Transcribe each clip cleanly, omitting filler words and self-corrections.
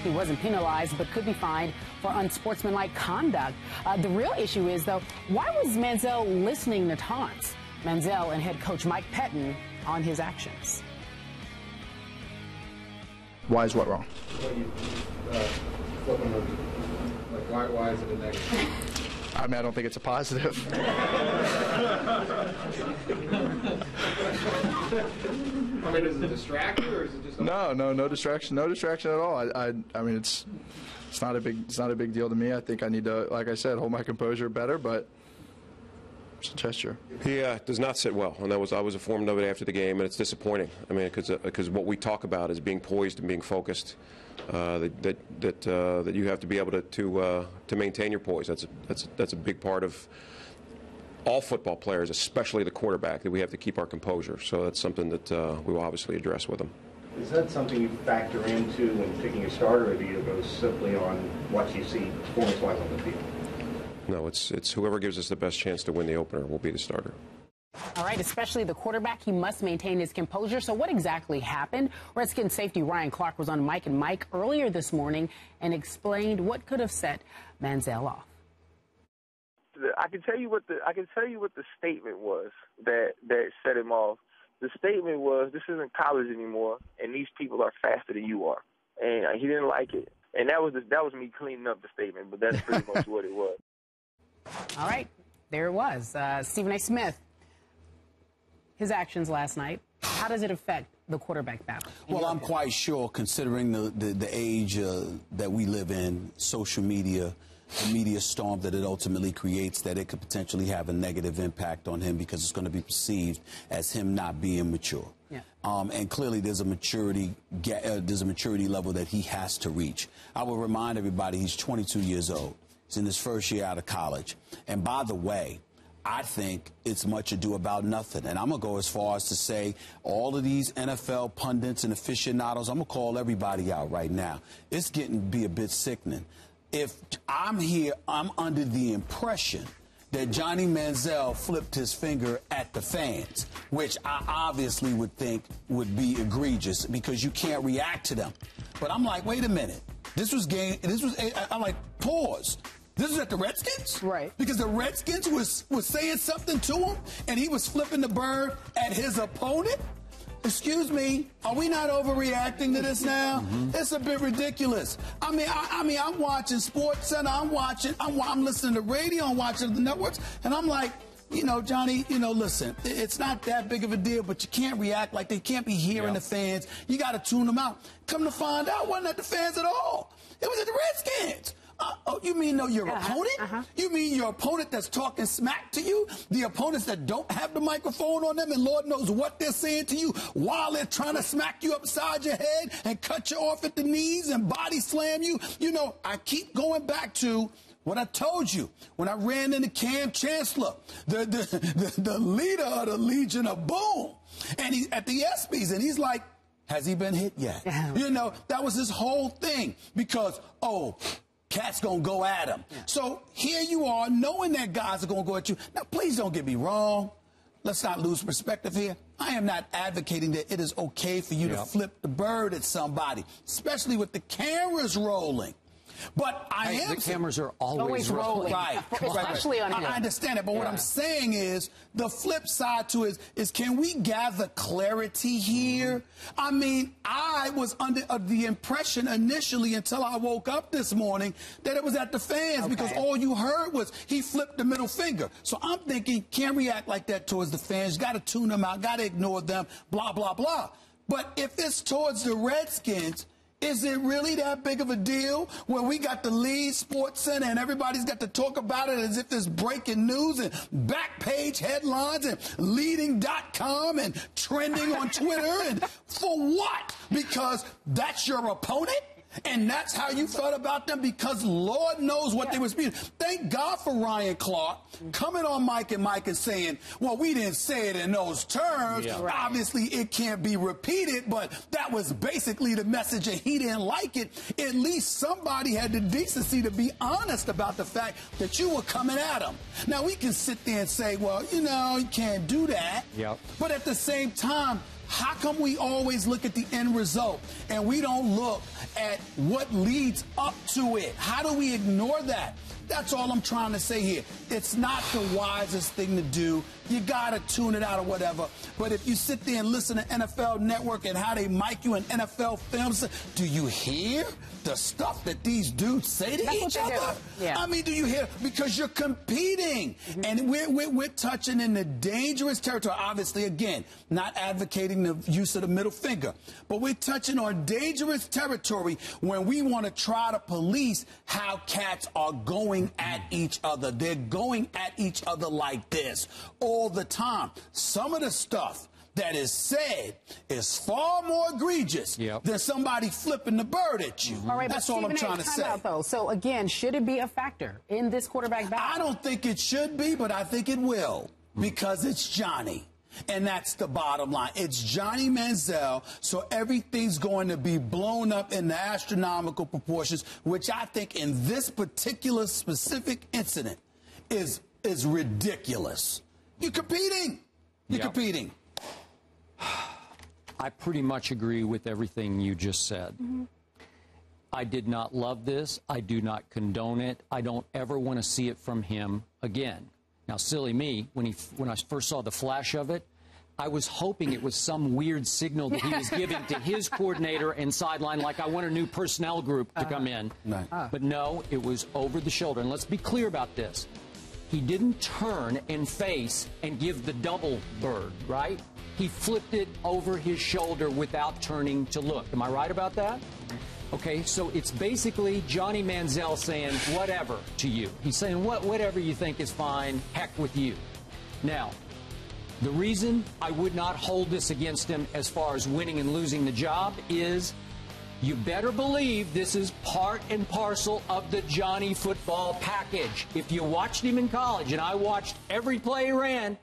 He wasn't penalized, but could be fined for unsportsmanlike conduct. The real issue is, though, why was Manziel listening to taunts? Manziel and head coach Mike Pettin on his actions. Why is what wrong? Why is it a negative? I mean, I don't think it's a positive. I mean, is it a distraction or is it just? No distraction at all. I mean, it's not a big deal to me. I think I need to, like I said, hold my composure better, but it's a gesture. He does not sit well, and I was informed of it after the game, and it's disappointing. I mean, because what we talk about is being poised and being focused. That you have to be able to maintain your poise. That's a big part of all football players, especially the quarterback, that we have to keep our composure. So that's something that we will obviously address with them. Is that something you factor into when picking a starter, or do you go simply on what you see performance-wise on the field? No, it's whoever gives us the best chance to win the opener will be the starter. All right, especially the quarterback, he must maintain his composure. So what exactly happened? Redskins safety Ryan Clark was on Mike and Mike earlier this morning and explained what could have set Manziel off. I can tell you what the statement was that set him off. The statement was, "This isn't college anymore, and these people are faster than you are," and he didn't like it. And that was me cleaning up the statement, but that's pretty much what it was. All right, there it was. Stephen A. Smith. His actions last night, how does it affect the quarterback battle? Well, I'm quite sure, considering the age that we live in, social media, the media storm that it ultimately creates, that it could potentially have a negative impact on him because it's going to be perceived as him not being mature. Yeah. And clearly there's a maturity level that he has to reach. I will remind everybody he's 22 years old. He's in his first year out of college. And by the way, I think it's much ado about nothing. And I'm going to go as far as to say all of these NFL pundits and aficionados, I'm going to call everybody out right now. It's getting to be a bit sickening. If I'm here, I'm under the impression that Johnny Manziel flipped his finger at the fans, which I obviously would think would be egregious because you can't react to them. But I'm like, wait a minute. I'm like, pause. This was at the Redskins? Right. Because the Redskins was saying something to him, and he was flipping the bird at his opponent? Excuse me, are we not overreacting to this now? Mm-hmm. It's a bit ridiculous. I mean, I'm watching Sports Center, I'm listening to radio, I'm watching the networks, and I'm like, Johnny, listen, it's not that big of a deal, but you can't react like they can't be hearing the fans. You got to tune them out. Come to find out, it wasn't at the fans at all. It was at the Redskins. You mean your opponent? You mean your opponent that's talking smack to you? The opponents that don't have the microphone on them and Lord knows what they're saying to you while they're trying to smack you upside your head and cut you off at the knees and body slam you? I keep going back to what I told you when I ran into Cam Chancellor, the leader of the Legion of Boom. And he's at the ESPYs, and he's like, has he been hit yet? That was his whole thing because, cat's going to go at him. Yeah. So here you are, knowing that guys are going to go at you. Now, please don't get me wrong. Let's not lose perspective here. I am not advocating that it is okay for you to flip the bird at somebody, especially with the cameras rolling. But the cameras are always rolling. Right. Especially on him. I understand it, but what I'm saying is the flip side to it is can we gather clarity here? I mean, I was under the impression initially until I woke up this morning that it was at the fans because all you heard was he flipped the middle finger. So I'm thinking, can't react like that towards the fans. Got to tune them out, got to ignore them, blah, blah, blah. But if it's towards the Redskins, is it really that big of a deal when we got the lead Sports Center and everybody's got to talk about it as if it's breaking news and back page headlines and leading.com and trending on Twitter? And for what? Because that's your opponent? And that's how you felt about them because Lord knows what they were speaking. Thank God for Ryan Clark coming on Mike and Mike and saying, well, we didn't say it in those terms. Yeah. Right. Obviously, it can't be repeated, but that was basically the message and he didn't like it. At least somebody had the decency to be honest about the fact that you were coming at him. Now, we can sit there and say, well, you can't do that. Yep. But at the same time, How come we always look at the end result and we don't look at what leads up to it? How do we ignore that? That's all I'm trying to say here. It's not the wisest thing to do. You got to tune it out or whatever. But if you sit there and listen to NFL Network and how they mic you in NFL films, do you hear the stuff that these dudes say to each other? Yeah. I mean, do you hear? Because you're competing. And we're touching in the dangerous territory. Obviously, again, not advocating the use of the middle finger. But we're touching on dangerous territory when we want to try to police how cats are going at each other. They're going at each other like this all the time. Some of the stuff that is said is far more egregious than somebody flipping the bird at you. All right, that's all I'm trying to say. Though. So, again, should it be a factor in this quarterback battle? I don't think it should be, but I think it will because it's Johnny. And that's the bottom line. It's Johnny Manziel, so everything's going to be blown up in the astronomical proportions, which I think in this particular specific incident is ridiculous. You're competing. You're competing. I pretty much agree with everything you just said. I did not love this. I do not condone it. I don't ever want to see it from him again. Now, silly me, when I first saw the flash of it, I was hoping it was some weird signal that he was giving to his coordinator and sideline, like I want a new personnel group to come in. But no, it was over the shoulder. And let's be clear about this. He didn't turn and face and give the double bird, right? He flipped it over his shoulder without turning to look. Am I right about that? Okay, so it's basically Johnny Manziel saying whatever to you. He's saying whatever you think is fine, heck with you. Now, the reason I would not hold this against him as far as winning and losing the job is you better believe this is part and parcel of the Johnny football package. If you watched him in college, and I watched every play he ran,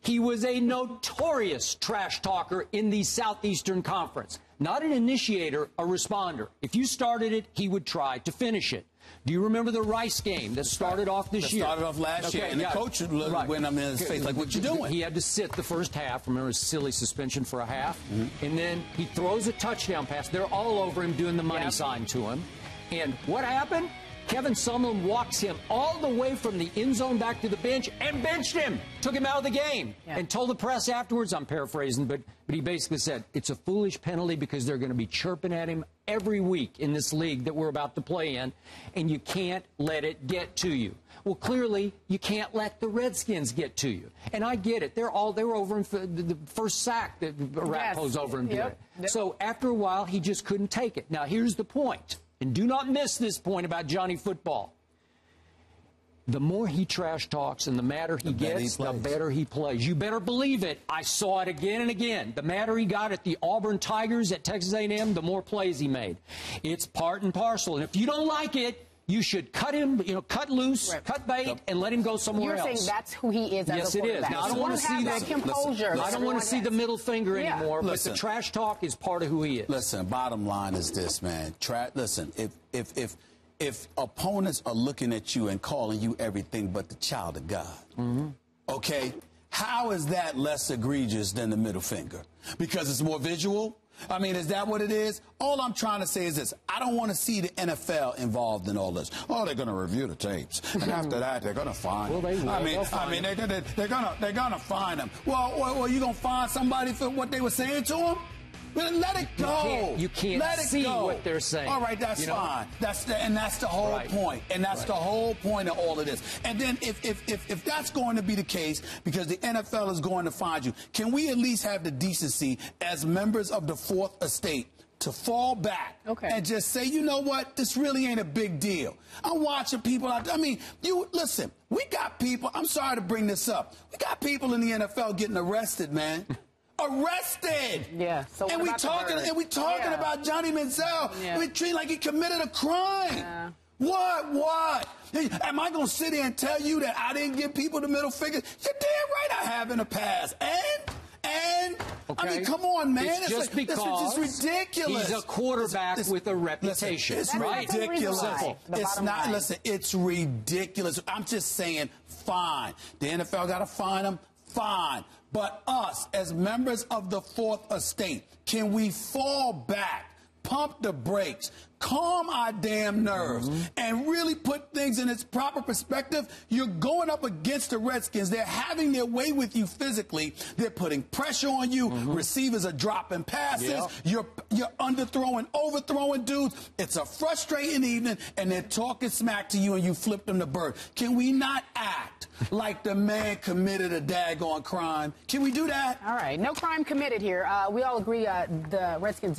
he was a notorious trash talker in the Southeastern Conference. Not an initiator, a responder. If you started it, he would try to finish it. Do you remember the Rice game that started off this year? Started off last year, and the coach went in his face like, what you doing? He had to sit the first half. Remember his silly suspension for a half? And then he throws a touchdown pass. They're all over him doing the money sign to him. And what happened? Kevin Sumlin walks him all the way from the end zone back to the bench and benched him, took him out of the game, and told the press afterwards, I'm paraphrasing, but he basically said, it's a foolish penalty because they're going to be chirping at him every week in this league that we're about to play in, and you can't let it get to you. Well, clearly, you can't let the Redskins get to you. And I get it. They were over in the first sack that Rapo's over and did it. So after a while, he just couldn't take it. Now, here's the point. And do not miss this point about Johnny football. The more he trash talks and the madder he gets, the better he plays. You better believe it. I saw it again and again. The madder he got at the Auburn Tigers at Texas A&M, the more plays he made. It's part and parcel. And if you don't like it, you should cut him, cut loose, cut bait, and let him go somewhere else. You're saying that's who he is as a quarterback. Yes, it is. Now, I don't want to see that composure. I don't want to see the middle finger anymore, but the trash talk is part of who he is. Listen, bottom line is this, man. Listen, if opponents are looking at you and calling you everything but the child of God, okay, how is that less egregious than the middle finger? Because it's more visual? I mean, is that what it is? All I'm trying to say is this. I don't want to see the NFL involved in all this. Oh, they're going to review the tapes. And after that, they're going to fine them. Well, they're going to fine them. Well, you going to fine somebody for what they were saying to them? Let it go. You can't see what they're saying. All right, that's fine. That's the whole point. And that's the whole point of all of this. And then if that's going to be the case, because the NFL is going to find you, can we at least have the decency as members of the Fourth Estate to fall back and just say, you know what, this really ain't a big deal. I'm watching people out there. I mean, listen, we got people, I'm sorry to bring this up, we got people in the NFL getting arrested, man. Arrested. Yeah. So and we talking about Johnny Manziel. We treat like he committed a crime. Yeah. What? Am I gonna sit here and tell you that I didn't give people the middle finger? You're damn right I have in the past. And I mean, come on, man. It's just because it's ridiculous. He's a quarterback with a reputation. Listen, it's ridiculous. It's not. Listen, it's ridiculous. I'm just saying, fine. The NFL got to fine him. Fine. But us, as members of the Fourth Estate, can we fall back, pump the brakes, calm our damn nerves, and really put things in its proper perspective? You're going up against the Redskins. They're having their way with you physically. They're putting pressure on you. Receivers are dropping passes. You're underthrowing, overthrowing dudes. It's a frustrating evening, and they're talking smack to you, and you flip them the bird. Can we not act like the man committed a daggone crime? Can we do that? All right, no crime committed here. We all agree the Redskins